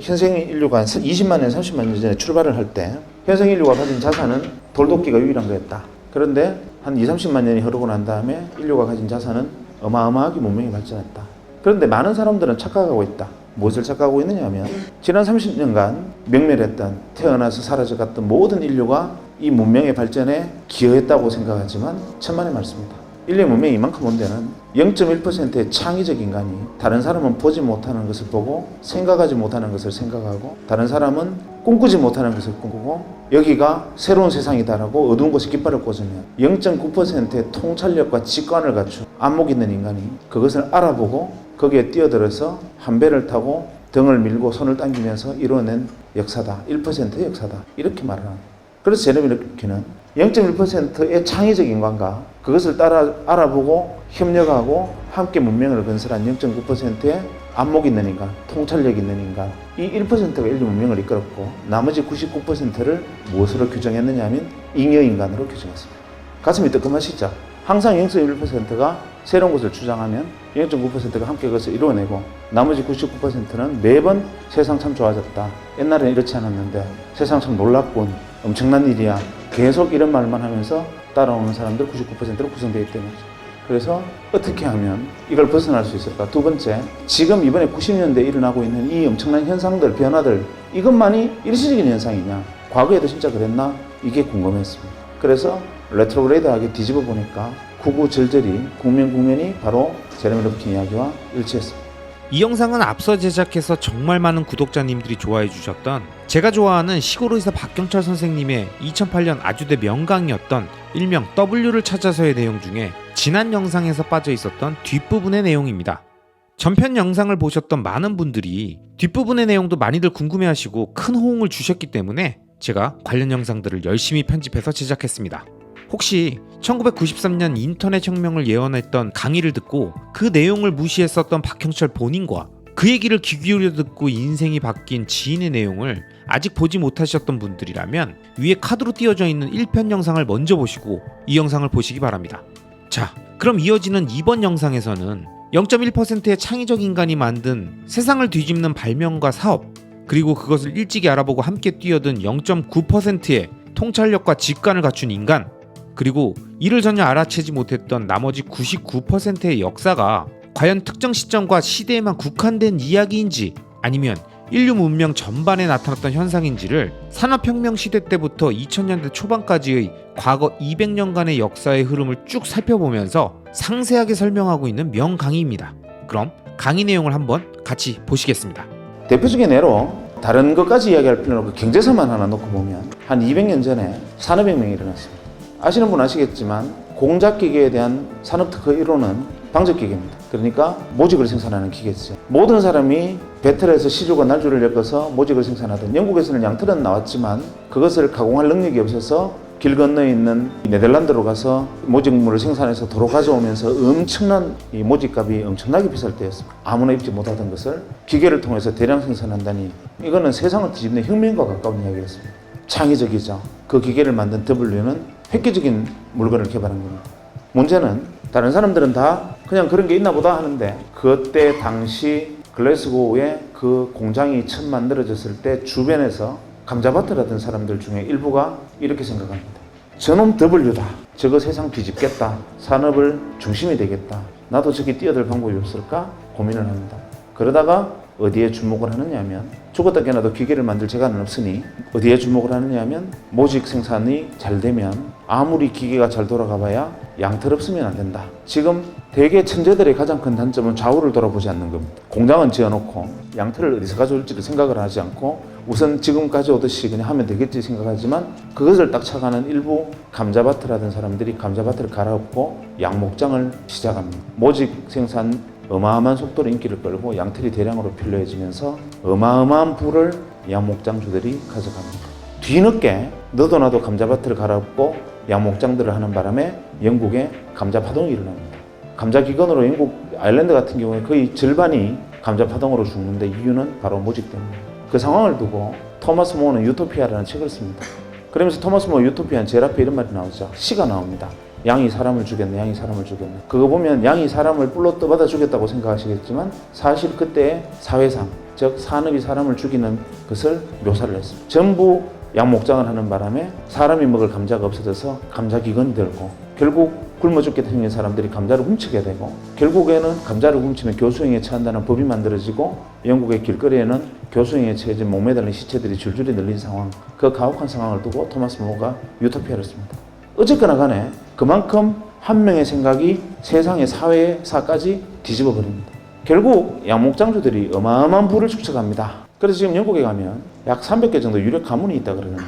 현생 인류가 20만 년, 30만 년 전에 출발을 할 때 현생 인류가 가진 자산은 돌도끼가 유일한 거였다. 그런데 한 30만 년이 흐르고 난 다음에 인류가 가진 자산은 어마어마하게 문명이 발전했다. 그런데 많은 사람들은 착각하고 있다. 무엇을 착각하고 있느냐 하면 지난 30년간 명멸했던, 태어나서 사라져갔던 모든 인류가 이 문명의 발전에 기여했다고 생각하지만 천만의 말씀이다. 인류의 문명이 이만큼 온 데는 0.1%의 창의적 인간이 다른 사람은 보지 못하는 것을 보고 생각하지 못하는 것을 생각하고 다른 사람은 꿈꾸지 못하는 것을 꿈꾸고 여기가 새로운 세상이다라고 어두운 곳에 깃발을 꽂으면 0.9%의 통찰력과 직관을 갖춘 안목 있는 인간이 그것을 알아보고 거기에 뛰어들어서 한 배를 타고 등을 밀고 손을 당기면서 이루어낸 역사다. 1%의 역사다. 이렇게 말을 합니다. 그래서 제레미 르키는 0.1%의 창의적 인간과 그것을 따라 알아보고 협력하고 함께 문명을 건설한 0.9%의 안목 있는 인간, 통찰력 있는 인간, 이 1%가 인류 문명을 이끌었고 나머지 99%를 무엇으로 규정했느냐 하면 잉여인간으로 규정했습니다. 가슴이 뜨끔하시죠? 항상 0.1%가 새로운 것을 주장하면 0.9%가 함께 그것을 이루어내고 나머지 99%는 매번 세상 참 좋아졌다. 옛날에는 이렇지 않았는데 세상 참 놀랍군. 엄청난 일이야. 계속 이런 말만 하면서 따라오는 사람들 99%로 구성되어 있다는 거죠. 그래서 어떻게 하면 이걸 벗어날 수 있을까? 두 번째, 지금 이번에 90년대에 일어나고 있는 이 엄청난 현상들, 변화들, 이것만이 일시적인 현상이냐? 과거에도 진짜 그랬나? 이게 궁금했습니다. 그래서 레트로그레이드하게 뒤집어 보니까 구구절절히 국면이 바로 제레미 르킨 이야기와 일치했습니다. 이 영상은 앞서 제작해서 정말 많은 구독자님들이 좋아해 주셨던 제가 좋아하는 시골의사 박경철 선생님의 2008년 아주대 명강이었던 일명 W를 찾아서의 내용 중에 지난 영상에서 빠져 있었던 뒷부분의 내용입니다. 전편 영상을 보셨던 많은 분들이 뒷부분의 내용도 많이들 궁금해하시고 큰 호응을 주셨기 때문에 제가 관련 영상들을 열심히 편집해서 제작했습니다. 혹시 1993년 인터넷 혁명을 예언했던 강의를 듣고 그 내용을 무시했었던 박형철 본인과 그 얘기를 귀 기울여 듣고 인생이 바뀐 지인의 내용을 아직 보지 못하셨던 분들이라면 위에 카드로 띄어져 있는 1편 영상을 먼저 보시고 이 영상을 보시기 바랍니다. 자, 그럼 이어지는 이번 영상에서는 0.1%의 창의적 인간이 만든 세상을 뒤집는 발명과 사업, 그리고 그것을 일찍이 알아보고 함께 뛰어든 0.9%의 통찰력과 직관을 갖춘 인간, 그리고 이를 전혀 알아채지 못했던 나머지 99%의 역사가 과연 특정 시점과 시대에만 국한된 이야기인지 아니면 인류 문명 전반에 나타났던 현상인지를 산업혁명 시대 때부터 2000년대 초반까지의 과거 200년간의 역사의 흐름을 쭉 살펴보면서 상세하게 설명하고 있는 명강의입니다. 그럼 강의 내용을 한번 같이 보시겠습니다. 대표적인 예로 다른 것까지 이야기할 필요는 없고 경제사만 하나 놓고 보면 한 200년 전에 산업혁명이 일어났습니다. 아시는 분 아시겠지만 공작기계에 대한 산업특허 1호는 방적기계입니다. 그러니까 모직을 생산하는 기계죠. 모든 사람이 배틀에서 시조가 날조를 엮어서 모직을 생산하던 영국에서는 양틀은 나왔지만 그것을 가공할 능력이 없어서 길 건너에 있는 네덜란드로 가서 모직물을 생산해서 도로 가져오면서 엄청난 이 모직값이 엄청나게 비쌀 때였습니다. 아무나 입지 못하던 것을 기계를 통해서 대량 생산한다니 이거는 세상을 뒤집는 혁명과 가까운 이야기였습니다. 창의적이죠. 그 기계를 만든 W는 획기적인 물건을 개발한 겁니다. 문제는 다른 사람들은 다 그냥 그런 게 있나 보다 하는데 그때 당시 글래스고의 그 공장이 처음 만들어졌을 때 주변에서 감자밭을 하던 사람들 중에 일부가 이렇게 생각합니다. 저놈 W다. 저거 세상 뒤집겠다. 산업을 중심이 되겠다. 나도 저기 뛰어들 방법이 없을까? 고민을 합니다. 그러다가 어디에 주목을 하느냐 하면 죽었다 깨나도 기계를 만들 재간은 없으니 어디에 주목을 하느냐 하면 모직 생산이 잘 되면 아무리 기계가 잘 돌아가 봐야 양털 없으면 안 된다. 지금 대개 천재들의 가장 큰 단점은 좌우를 돌아보지 않는 겁니다. 공장은 지어놓고 양털을 어디서 가져올지를 생각을 하지 않고 우선 지금 가져오듯이 그냥 하면 되겠지 생각하지만 그것을 딱 착안한 일부 감자밭을 하던 사람들이 감자밭을 갈아엎고 양목장을 시작합니다. 모직 생산 어마어마한 속도로 인기를 끌고 양털이 대량으로 필요해지면서 어마어마한 부를 양목장주들이 가져갑니다. 뒤늦게 너도 나도 감자밭을 갈아엎고 양목장들을 하는 바람에 영국에 감자파동이 일어납니다. 감자기근으로 영국 아일랜드 같은 경우에 거의 절반이 감자파동으로 죽는데 이유는 바로 모직 때문입니다. 그 상황을 두고 토마스 모어는 유토피아라는 책을 씁니다. 그러면서 토마스 모어 유토피아는 제일 앞에 이런 말이 나오죠. 시가 나옵니다. 양이 사람을 죽였네, 양이 사람을 죽였네. 그거 보면 양이 사람을 뿔로 떠받아 죽였다고 생각하시겠지만 사실 그때의 사회상, 즉 산업이 사람을 죽이는 것을 묘사를 했습니다. 전부 양목장을 하는 바람에 사람이 먹을 감자가 없어져서 감자 기근이 들고 결국 굶어 죽게 생긴 사람들이 감자를 훔치게 되고 결국에는 감자를 훔치면 교수형에 처한다는 법이 만들어지고 영국의 길거리에는 교수형에 처해진 목매 달린 시체들이 줄줄이 늘린 상황, 그 가혹한 상황을 두고 토마스 모가 유토피아를 씁니다. 어쨌거나 간에 그만큼 한 명의 생각이 세상의 사회사까지 뒤집어 버립니다. 결국 양목장주들이 어마어마한 부를 축적합니다. 그래서 지금 영국에 가면 약 300개 정도 유력 가문이 있다 그러는데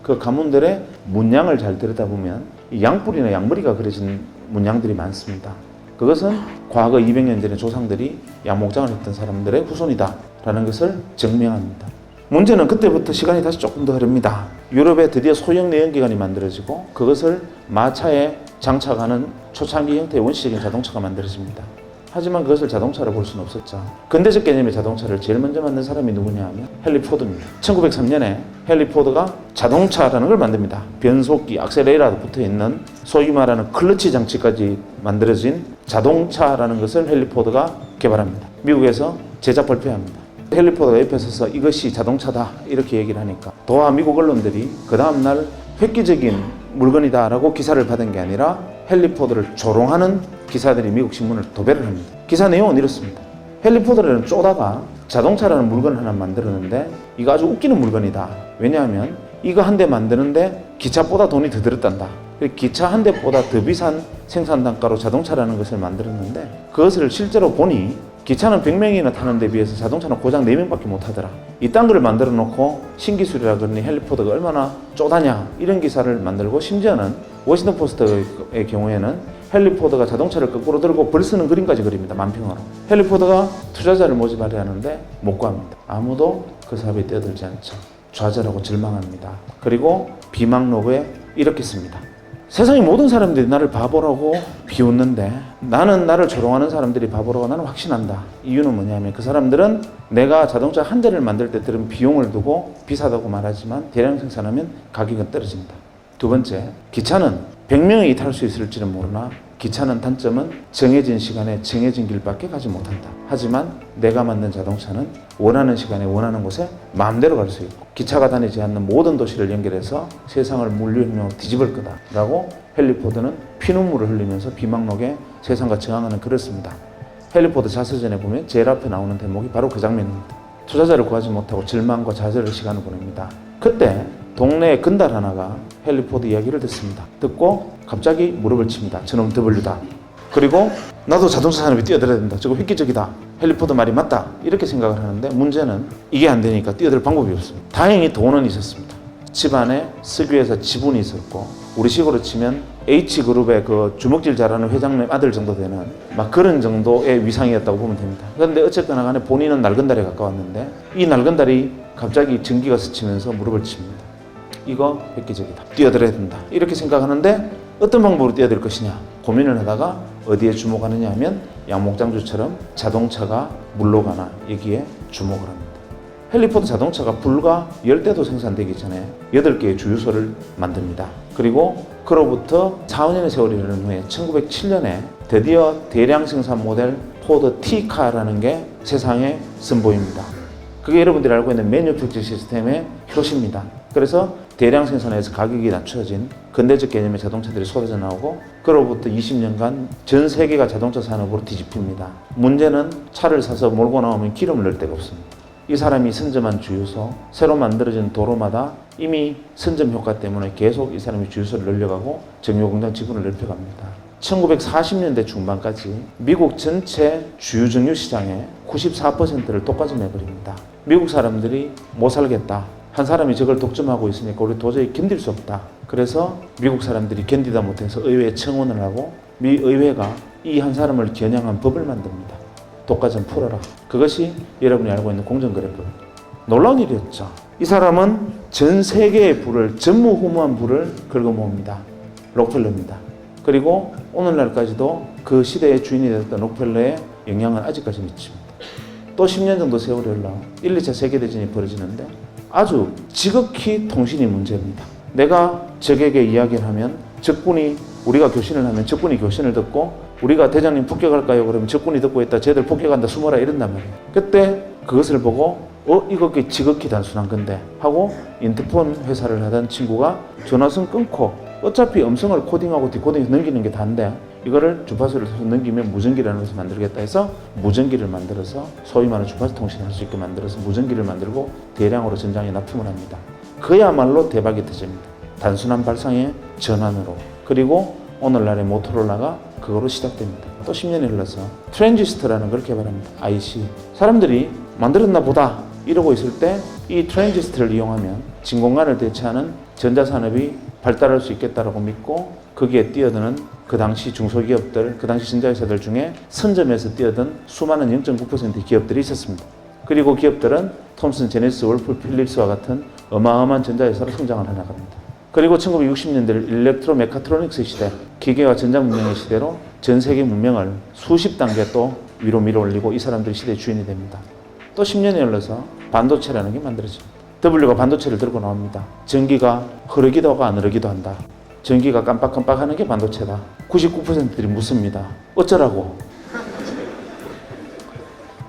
그 가문들의 문양을 잘 들여다보면 양뿔이나 양머리가 그려진 문양들이 많습니다. 그것은 과거 200년 전에 조상들이 양목장을 했던 사람들의 후손이다 라는 것을 증명합니다. 문제는 그때부터 시간이 다시 조금 더 흐릅니다. 유럽에 드디어 소형 내연기관이 만들어지고 그것을 마차에 장착하는 초창기 형태의 원시적인 자동차가 만들어집니다. 하지만 그것을 자동차로 볼 수는 없었죠. 근대적 개념의 자동차를 제일 먼저 만든 사람이 누구냐 하면 헨리 포드입니다. 1903년에 헨리 포드가 자동차라는 걸 만듭니다. 변속기, 악셀레이터도 붙어있는 소위 말하는 클러치 장치까지 만들어진 자동차라는 것을 헨리 포드가 개발합니다. 미국에서 제작 발표합니다. 헨리 포드가 옆에 서서 이것이 자동차다 이렇게 얘기를 하니까 도하 미국 언론들이 그 다음날 획기적인 물건이다 라고 기사를 받은 게 아니라 헨리 포드를 조롱하는 기사들이 미국 신문을 도배를 합니다. 기사 내용은 이렇습니다. 헨리 포드라는 쪼다가 자동차라는 물건을 하나 만들었는데 이거 아주 웃기는 물건이다. 왜냐하면 이거 한 대 만드는데 기차보다 돈이 더 들었단다. 기차 한 대보다 더 비싼 생산 단가로 자동차라는 것을 만들었는데 그것을 실제로 보니 기차는 100명이나 타는 데 비해서 자동차는 고작 4명밖에 못 하더라. 이딴 걸 만들어 놓고 신기술이라 그러니 헨리 포드가 얼마나 쪼다냐 이런 기사를 만들고 심지어는 워싱턴 포스트의 경우에는 헨리 포드가 자동차를 거꾸로 들고 벌 쓰는 그림까지 그립니다. 만평으로. 헨리 포드가 투자자를 모집하려 하는데 못 구합니다. 아무도 그 사업에 뛰어들지 않죠. 좌절하고 절망합니다. 그리고 비망록에 이렇게 씁니다. 세상의 모든 사람들이 나를 바보라고 비웃는데 나는 나를 조롱하는 사람들이 바보라고 나는 확신한다. 이유는 뭐냐면 그 사람들은 내가 자동차 한 대를 만들 때 들은 비용을 두고 비싸다고 말하지만 대량 생산하면 가격은 떨어진다. 두 번째, 기차는 100명이 탈 수 있을지는 모르나 기차는 단점은 정해진 시간에 정해진 길밖에 가지 못한다. 하지만 내가 만든 자동차는 원하는 시간에 원하는 곳에 마음대로 갈 수 있고 기차가 다니지 않는 모든 도시를 연결해서 세상을 물류혁명으로 뒤집을 거다 라고 헨리 포드는 피눈물을 흘리면서 비망록에 세상과 저항하는 글을 씁니다. 헨리 포드 자서전에 보면 제일 앞에 나오는 대목이 바로 그 장면입니다. 투자자를 구하지 못하고 절망과 좌절의 시간을 보냅니다. 그때 동네에 건달 하나가 헨리 포드 이야기를 듣습니다. 듣고 갑자기 무릎을 칩니다. 저놈 W다. 그리고 나도 자동차 산업에 뛰어들어야 된다. 저거 획기적이다. 헨리 포드 말이 맞다. 이렇게 생각을 하는데 문제는 이게 안 되니까 뛰어들 방법이 없습니다. 다행히 돈은 있었습니다. 집안에 석유회사 지분이 있었고 우리식으로 치면 H그룹의 그 주먹질 잘하는 회장님 아들 정도 되는 막 그런 정도의 위상이었다고 보면 됩니다. 그런데 어쨌거나 간에 본인은 낡은 달에 가까웠는데 이 낡은 달이 갑자기 전기가 스치면서 무릎을 칩니다. 이거 획기적이다. 뛰어들어야 된다. 이렇게 생각하는데 어떤 방법으로 뛰어들 것이냐 고민을 하다가 어디에 주목하느냐 하면 양목장주처럼 자동차가 물로 가나 여기에 주목을 합니다. 헨리 포드 자동차가 불과 10대도 생산되기 전에 8개의 주유소를 만듭니다. 그리고 그로부터 4, 5년의 세월이 흐른 후에 1907년에 드디어 대량 생산 모델 포드 T카라는 게 세상에 선보입니다. 그게 여러분들이 알고 있는 매뉴팩처 시스템의 효시입니다. 그래서 대량 생산에서 가격이 낮춰진 근대적 개념의 자동차들이 쏟아져 나오고 그로부터 20년간 전 세계가 자동차 산업으로 뒤집힙니다. 문제는 차를 사서 몰고 나오면 기름을 넣을 데가 없습니다. 이 사람이 선점한 주유소, 새로 만들어진 도로마다 이미 선점 효과 때문에 계속 이 사람이 주유소를 늘려가고 정유공장 지분을 넓혀갑니다. 1940년대 중반까지 미국 전체 주유정유 시장의 94%를 독과점 해버립니다. 미국 사람들이 못 살겠다. 한 사람이 저걸 독점하고 있으니까 우리 도저히 견딜 수 없다. 그래서 미국 사람들이 견디다 못해서 의회에 청원을 하고 미 의회가 이 한 사람을 겨냥한 법을 만듭니다. 독과점 풀어라. 그것이 여러분이 알고 있는 공정거래법. 놀라운 일이었죠. 이 사람은 전 세계의 부를 전무후무한 부를 긁어모읍니다. 록펠러입니다. 그리고 오늘날까지도 그 시대의 주인이 됐던 록펠러의 영향은 아직까지 미칩니다. 또 10년 정도 세월이 흘러 1, 2차 세계대전이 벌어지는데 아주 지극히 통신이 문제입니다. 내가 적에게 이야기를 하면 적군이 우리가 교신을 하면 적군이 교신을 듣고 우리가 대장님 폭격할까요? 그러면 적군이 듣고 있다. 쟤들 폭격한다. 숨어라 이런단 말이에요. 그때 그것을 보고 이거 지극히 단순한 건데 하고 인터폰 회사를 하던 친구가 전화선 끊고 어차피 음성을 코딩하고 디코딩해서 넘기는 게 다인데 이거를 주파수를 넘기면 무전기라는 것을 만들겠다 해서 무전기를 만들어서 소위 말하는 주파수 통신을 할 수 있게 만들어서 무전기를 만들고 대량으로 전장에 납품을 합니다. 그야말로 대박이 터집니다. 단순한 발상의 전환으로. 그리고 오늘날의 모토로라가 그거로 시작됩니다. 또 10년이 흘러서 트랜지스터라는 걸 개발합니다. IC. 사람들이 만들었나 보다 이러고 있을 때 이 트랜지스터를 이용하면 진공관을 대체하는 전자산업이 발달할 수 있겠다라고 믿고 거기에 뛰어드는 그 당시 중소기업들, 그 당시 전자회사들 중에 선점에서 뛰어든 수많은 0.9%의 기업들이 있었습니다. 그리고 기업들은 톰슨, 제네시스, 월풀, 필립스와 같은 어마어마한 전자회사로 성장을 해나갑니다. 그리고 1960년대 일렉트로 메카트로닉스 시대, 기계와 전자문명의 시대로 전 세계 문명을 수십 단계 또 위로 밀어올리고 이 사람들이 시대의 주인이 됩니다. 또 10년이 흘러서 반도체라는 게 만들어집니다. W가 반도체를 들고 나옵니다. 전기가 흐르기도 하고 안 흐르기도 한다. 전기가 깜빡깜빡하는 게 반도체다. 99%들이 묻습니다. 어쩌라고?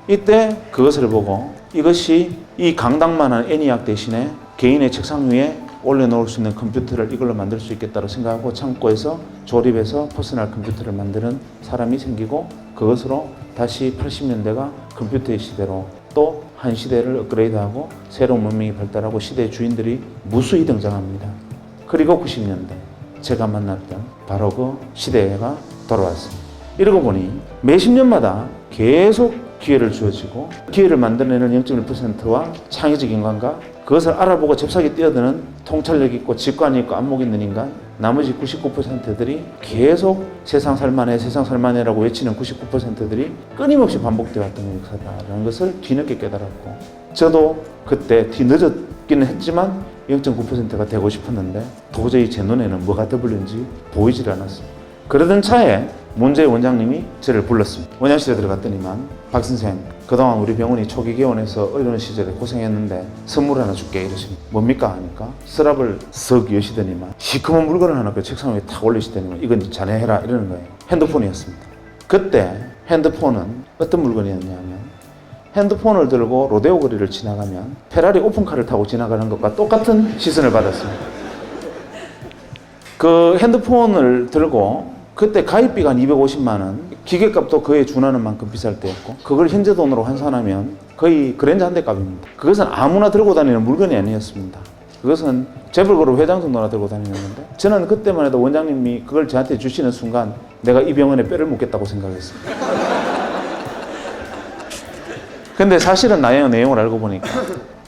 이때 그것을 보고 이것이 이 강당만한 애니악 대신에 개인의 책상 위에 올려놓을 수 있는 컴퓨터를 이걸로 만들 수 있겠다고 생각하고 창고에서 조립해서 퍼스널 컴퓨터를 만드는 사람이 생기고 그것으로 다시 80년대가 컴퓨터의 시대로 또 한 시대를 업그레이드하고 새로운 문명이 발달하고 시대의 주인들이 무수히 등장합니다. 그리고 90년대 제가 만났던 바로 그 시대가 돌아왔습니다. 이러고 보니 매 10년마다 계속 기회를 주어지고 기회를 만들어내는 0.1%와 창의적 인간과 그것을 알아보고 잽싸게 뛰어드는 통찰력 있고 직관이 있고 안목 있는 인간 나머지 99%들이 계속 세상 살만해라고 외치는 99%들이 끊임없이 반복되어 왔던 역사다라는 것을 뒤늦게 깨달았고 저도 그때 뒤늦었기는 했지만 0.9%가 되고 싶었는데 도저히 제 눈에는 뭐가 W인지 보이질 않았습니다. 그러던 차에 문재인 원장님이 저를 불렀습니다. 원장실에 들어갔더니만 박 선생 그동안 우리 병원이 초기 개원해서 어려운 시절에 고생했는데 선물 하나 줄게 이러십니다. 뭡니까 하니까 서랍을 석 여시더니만 시커먼 물건을 하나 그 책상 위에 탁 올리시더니만 이건 자네 해라 이러는 거예요. 핸드폰이었습니다. 그때 핸드폰은 어떤 물건이었냐면 핸드폰을 들고 로데오 거리를 지나가면 페라리 오픈카를 타고 지나가는 것과 똑같은 시선을 받았습니다. 그 핸드폰을 들고 그때 가입비가 한 250만 원, 기계값도 그에 준하는 만큼 비쌀 때였고 그걸 현재 돈으로 환산하면 거의 그랜저 한 대 값입니다. 그것은 아무나 들고 다니는 물건이 아니었습니다. 그것은 재벌그룹 회장 정도나 들고 다니는 건데 저는 그때만 해도 원장님이 그걸 저한테 주시는 순간 내가 이 병원에 뼈를 묻겠다고 생각했습니다. 근데 사실은 나의 내용을 알고 보니까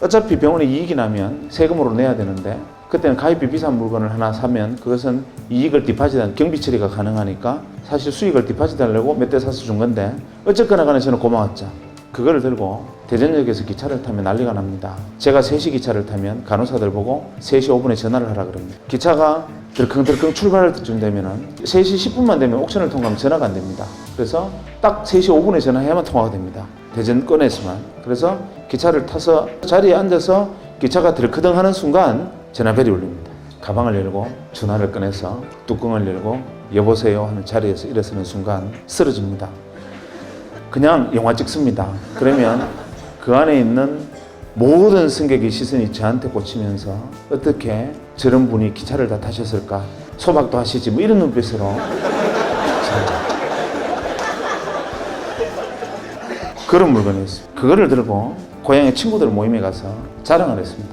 어차피 병원에 이익이 나면 세금으로 내야 되는데 그때는 가입비 비싼 물건을 하나 사면 그것은 이익을 디파짓한 경비 처리가 가능하니까 사실 수익을 디파짓하려고 몇 대 사서 준 건데 어쨌거나 간에 저는 고마웠죠. 그거를 들고 대전역에서 기차를 타면 난리가 납니다. 제가 3시 기차를 타면 간호사들 보고 3시 5분에 전화를 하라 그럽니다. 기차가 들컹들컹 출발할 때쯤 되면은 3시 10분만 되면 옥션을 통과하면 전화가 안 됩니다. 그래서 딱 3시 5분에 전화해야만 통화가 됩니다. 대전권에서만. 그래서 기차를 타서 자리에 앉아서 기차가 들크덩 하는 순간 전화벨이 울립니다. 가방을 열고 전화를 꺼내서 뚜껑을 열고 여보세요 하는 자리에서 일어서는 순간 쓰러집니다. 그냥 영화 찍습니다. 그러면 그 안에 있는 모든 승객의 시선이 저한테 꽂히면서 어떻게 저런 분이 기차를 다 타셨을까? 소박도 하시지 뭐 이런 눈빛으로 그런 물건이었어요. 그거를 들고 고향의 친구들 모임에 가서 자랑을 했습니다.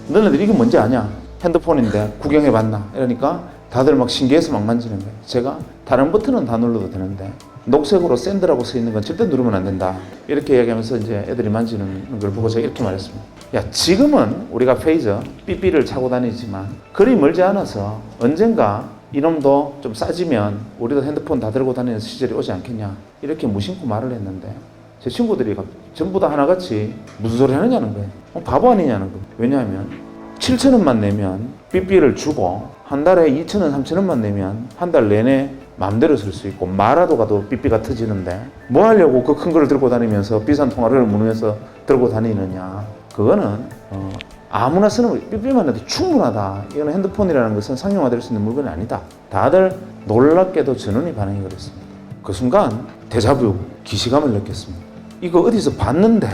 너네들 이게 뭔지 아냐? 핸드폰인데 구경해봤나? 이러니까 다들 막 신기해서 막 만지는 거예요. 제가 다른 버튼은 다 눌러도 되는데 녹색으로 샌드라고 써 있는 건 절대 누르면 안 된다. 이렇게 얘기하면서 이제 애들이 만지는 걸 보고 제가 이렇게 말했습니다. 야, 지금은 우리가 페이저, 삐삐를 차고 다니지만 그리 멀지 않아서 언젠가 이놈도 좀 싸지면 우리도 핸드폰 다 들고 다니는 시절이 오지 않겠냐. 이렇게 무심코 말을 했는데 제 친구들이 전부 다 하나같이 무슨 소리 하느냐는 거예요. 바보 아니냐는 거예요. 왜냐하면 7,000원만 내면 삐삐를 주고 한 달에 2,000원, 3,000원만 내면 한 달 내내 마음대로 쓸 수 있고 마라도 가도 삐삐가 터지는데 뭐 하려고 그 큰 거를 들고 다니면서 비싼 통화를 물으면서 들고 다니느냐. 그거는 아무나 쓰는 삐삐만 해도 충분하다. 이건 핸드폰이라는 것은 상용화될 수 있는 물건이 아니다. 다들 놀랍게도 전원이 반응이 그랬습니다. 그 순간 데자뷰, 기시감을 느꼈습니다. 이거 어디서 봤는데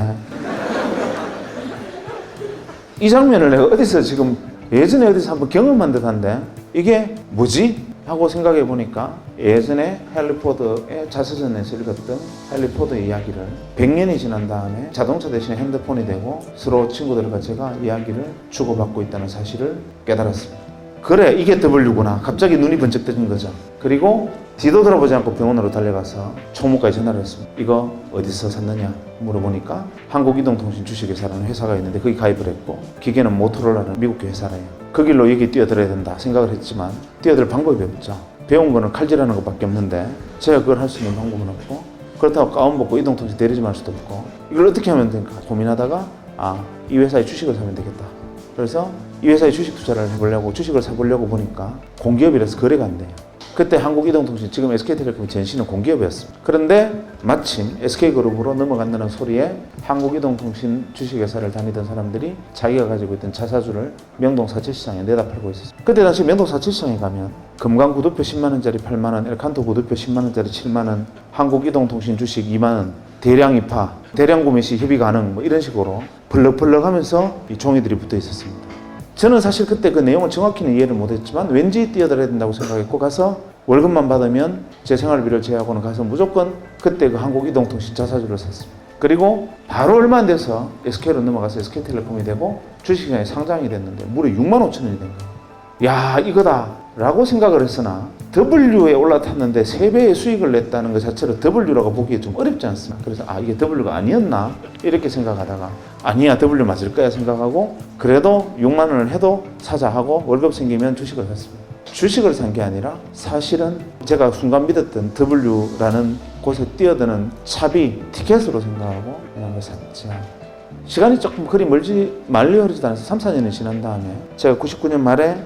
이 장면을 내가 어디서 지금 예전에 어디서 한번 경험한 듯한데 이게 뭐지? 하고 생각해 보니까 예전에 헨리 포드의 자서전에서 읽었던 헨리 포드의 이야기를 100년이 지난 다음에 자동차 대신에 핸드폰이 되고 서로 친구들과 제가 이야기를 주고받고 있다는 사실을 깨달았습니다. 그래, 이게 W구나. 갑자기 눈이 번쩍 뜨는 거죠. 그리고 뒤도 돌아보지 않고 병원으로 달려가서 총무과에 전화를 했습니다. 이거 어디서 샀느냐 물어보니까 한국이동통신 주식회사라는 회사가 있는데 거기 가입을 했고 기계는 모토로라는 미국 회사래요. 그 길로 여기 뛰어들어야 된다 생각을 했지만 뛰어들 방법이 없죠. 배운 거는 칼질하는 것밖에 없는데 제가 그걸 할 수 있는 방법은 없고 그렇다고 가운 벗고 이동통신 대리점 할 수도 없고 이걸 어떻게 하면 될까 고민하다가 이 회사의 주식을 사면 되겠다. 그래서 이 회사의 주식 투자를 해보려고 주식을 사보려고 보니까 공기업이라서 거래가 안 돼요. 그때 한국이동통신, 지금 SK텔레콤이 전신은 공기업이었습니다. 그런데 마침 SK그룹으로 넘어간다는 소리에 한국이동통신 주식회사를 다니던 사람들이 자기가 가지고 있던 자사주를 명동 사채시장에 내다 팔고 있었습니다. 그때 당시 명동 사채시장에 가면 금강 구두표 10만원짜리 8만원, 엘칸토 구두표 10만원짜리 7만원, 한국이동통신 주식 2만원, 대량 입하, 대량 구매 시 협의 가능 뭐 이런 식으로 벌럭벌럭 하면서 이 종이들이 붙어 있었습니다. 저는 사실 그때 그 내용을 정확히는 이해를 못했지만 왠지 뛰어들어야 된다고 생각했고 가서 월급만 받으면 제 생활비를 제외하고는 가서 무조건 그때 그 한국이동통신 자사주를 샀습니다. 그리고 바로 얼마 안 돼서 SK로 넘어가서 SK텔레콤이 되고 주식시장에 상장이 됐는데 무려 6만 5천 원이 된 거예요. 야, 이거다 라고 생각을 했으나 W에 올라탔는데 3배의 수익을 냈다는 것 자체로 W라고 보기에 좀 어렵지 않습니까? 그래서 이게 W가 아니었나 이렇게 생각하다가 아니야 W 맞을 거야 생각하고 그래도 6만 원을 해도 사자 하고 월급 생기면 주식을 샀습니다. 주식을 산 게 아니라 사실은 제가 순간 믿었던 W라는 곳에 뛰어드는 차비 티켓으로 생각하고 그냥 샀지. 시간이 조금 그리 멀리 흐르지도 않아서 3, 4년이 지난 다음에 제가 99년 말에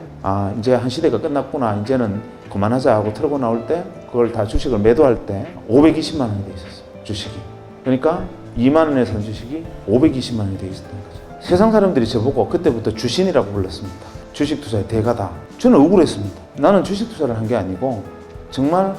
이제 한 시대가 끝났구나 이제는 그만하자 하고 털고 나올 때 그걸 다 주식을 매도할 때 520만 원이 돼 있었어요. 주식이. 그러니까 2만 원에 산 주식이 520만 원이 돼 있었던 거죠. 세상 사람들이 저보고 그때부터 주신이라고 불렀습니다. 주식 투자의 대가다. 저는 억울했습니다. 나는 주식 투자를 한 게 아니고 정말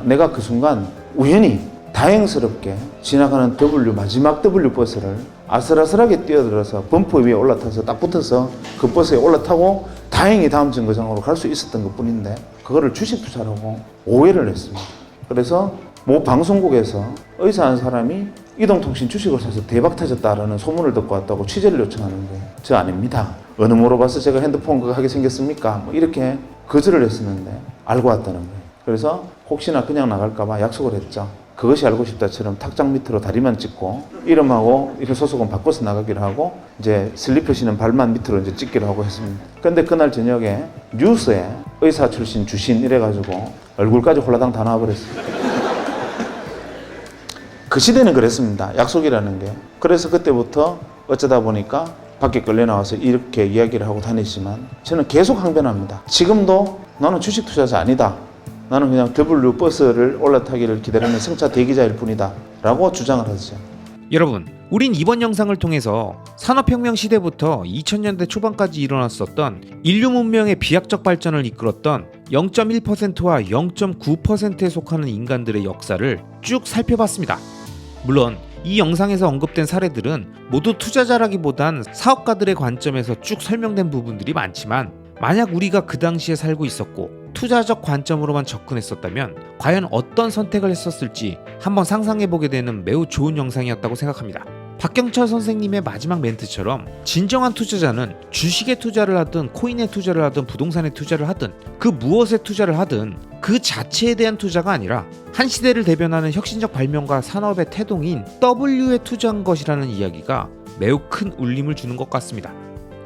내가 그 순간 우연히 다행스럽게 지나가는 마지막 W 버스를 아슬아슬하게 뛰어들어서 범퍼 위에 올라타서 딱 붙어서 그 버스에 올라타고 다행히 다음 정거장으로 갈 수 있었던 것 뿐인데 그거를 주식 투자라고 오해를 했습니다. 그래서 모 방송국에서 의사 한 사람이 이동통신 주식을 사서 대박 터졌다라는 소문을 듣고 왔다고 취재를 요청하는데 저 아닙니다. 어느 물어봐서 제가 핸드폰 그거 하게 생겼습니까? 뭐 이렇게 거절을 했었는데 알고 왔다는 거예요. 그래서 혹시나 그냥 나갈까봐 약속을 했죠. 그것이 알고 싶다처럼 탁장 밑으로 다리만 찍고 이름하고 이런 소속은 바꿔서 나가기로 하고 이제 슬리퍼 신은 발만 밑으로 이제 찍기로 하고 했습니다. 근데 그날 저녁에 뉴스에 의사 출신 주신 이래가지고 얼굴까지 홀라당 다 나와버렸어요. 그 시대는 그랬습니다. 약속이라는 게. 그래서 그때부터 어쩌다 보니까 밖에 끌려 나와서 이렇게 이야기를 하고 다니지만 저는 계속 항변합니다. 지금도 나는 주식 투자자 아니다. 나는 그냥 W 버스를 올라타기를 기다리는 승차 대기자일 뿐이다 라고 주장을 하죠. 여러분, 우린 이번 영상을 통해서 산업혁명 시대부터 2000년대 초반까지 일어났었던 인류 문명의 비약적 발전을 이끌었던 0.1%와 0.9%에 속하는 인간들의 역사를 쭉 살펴봤습니다. 물론 이 영상에서 언급된 사례들은 모두 투자자라기보단 사업가들의 관점에서 쭉 설명된 부분들이 많지만 만약 우리가 그 당시에 살고 있었고 투자적 관점으로만 접근했었다면 과연 어떤 선택을 했었을지 한번 상상해보게 되는 매우 좋은 영상이었다고 생각합니다. 박경철 선생님의 마지막 멘트처럼 진정한 투자자는 주식에 투자를 하든 코인에 투자를 하든 부동산에 투자를 하든 그 무엇에 투자를 하든 그 자체에 대한 투자가 아니라 한 시대를 대변하는 혁신적 발명과 산업의 태동인 W에 투자한 것이라는 이야기가 매우 큰 울림을 주는 것 같습니다.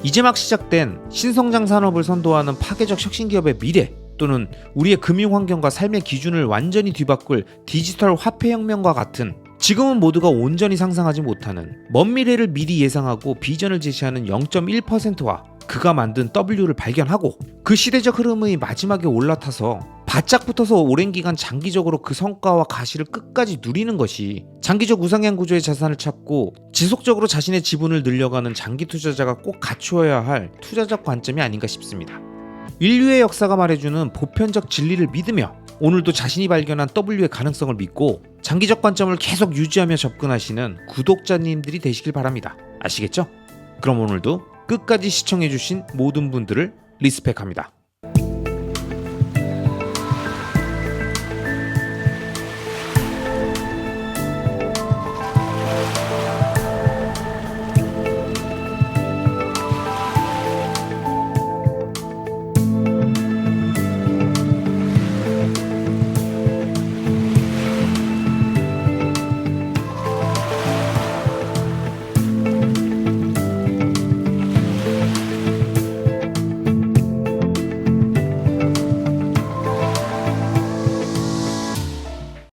이제 막 시작된 신성장 산업을 선도하는 파괴적 혁신기업의 미래 또는 우리의 금융환경과 삶의 기준을 완전히 뒤바꿀 디지털 화폐혁명과 같은 지금은 모두가 온전히 상상하지 못하는 먼 미래를 미리 예상하고 비전을 제시하는 0.1%와 그가 만든 W를 발견하고 그 시대적 흐름의 마지막에 올라타서 바짝 붙어서 오랜 기간 장기적으로 그 성과와 가시를 끝까지 누리는 것이 장기적 우상향 구조의 자산을 찾고 지속적으로 자신의 지분을 늘려가는 장기 투자자가 꼭 갖추어야 할 투자적 관점이 아닌가 싶습니다. 인류의 역사가 말해주는 보편적 진리를 믿으며 오늘도 자신이 발견한 W의 가능성을 믿고 장기적 관점을 계속 유지하며 접근하시는 구독자님들이 되시길 바랍니다. 아시겠죠? 그럼 오늘도 끝까지 시청해주신 모든 분들을 리스펙합니다.